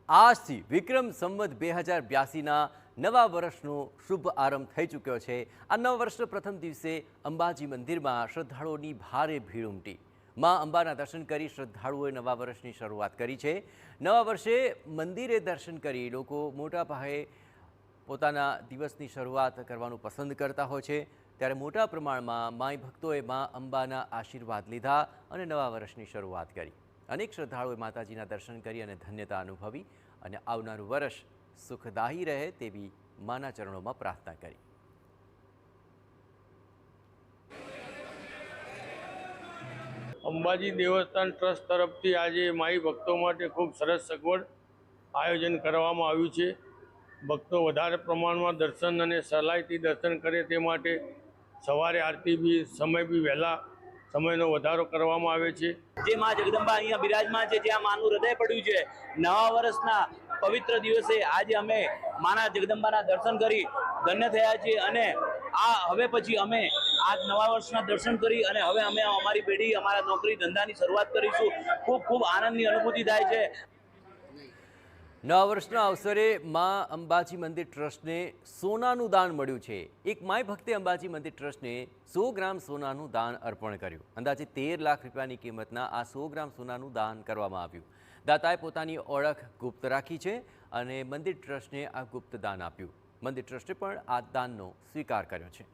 આજથી વિક્રમ સંવત 2082ના નવા વર્ષનો શુભ આરંભ થઈ ચૂક્યો છે। આ નવા વર્ષના પ્રથમ દિવસે અંબાજી મંદિરમાં શ્રદ્ધાળુઓની ભારે ભીડ ઉમટી। માં અંબાના દર્શન કરી શ્રદ્ધાળુઓએ નવા વર્ષની શરૂઆત કરી છે। નવા વર્ષે મંદિરે દર્શન કરી લોકો મોટા પાયે પોતાના દિવસની શરૂઆત કરવાનું પસંદ કરતા હોય છે। ત્યારે મોટા પ્રમાણમાં માઈ ભક્તોએ માં અંબાના આશીર્વાદ લીધા અને નવા વર્ષની શરૂઆત કરી। અનેક શ્રદ્ધાળુઓએ માતાજીના દર્શન કરી અને ધન્યતા અનુભવી અને આવનારું વર્ષ સુખદાયી રહે તેવી માના ચરણોમાં પ્રાર્થના કરી। અંબાજી દેવસ્થાન ટ્રસ્ટ તરફથી આજે માઈ ભક્તો માટે ખૂબ સરસ સગવડ આયોજન કરવામાં આવ્યું છે। ભક્તો વધારે પ્રમાણમાં દર્શન અને સહેલાઈથી દર્શન કરે તે માટે સવારે આરતી બી સમય બી વહેલા સમયનો વધારો કરવામાં આવે છે। જે માં જગદંબા અહીંયા બિરાજમાન છે, જ્યાં માનું હૃદય પડ્યું છે, નવા વર્ષના પવિત્ર દિવસે આજે અમે માના જગદંબાના દર્શન કરી ધન્ય થયા છીએ અને હવે પછી અમે આ નવા વર્ષના દર્શન કરી અને હવે અમે અમારી પેઢી અમારા નોકરી ધંધાની શરૂઆત કરીશું। ખૂબ ખૂબ આનંદની અનુભૂતિ થાય છે। નવા વર્ષના અવસરે માં અંબાજી મંદિર ટ્રસ્ટને સોનાનું દાન મળ્યું છે। એક માય ભક્તે અંબાજી મંદિર ટ્રસ્ટને 100 ગ્રામ સોનાનું દાન અર્પણ કર્યું। અંદાજે 13 લાખ રૂપિયાની કિંમતના આ 100 ગ્રામ સોનાનું દાન કરવામાં આવ્યું। દાતાએ પોતાની ઓળખ ગુપ્ત રાખી છે અને મંદિર ટ્રસ્ટને આ ગુપ્ત દાન આપ્યું। મંદિર ટ્રસ્ટે પણ આ દાનનો સ્વીકાર કર્યો છે।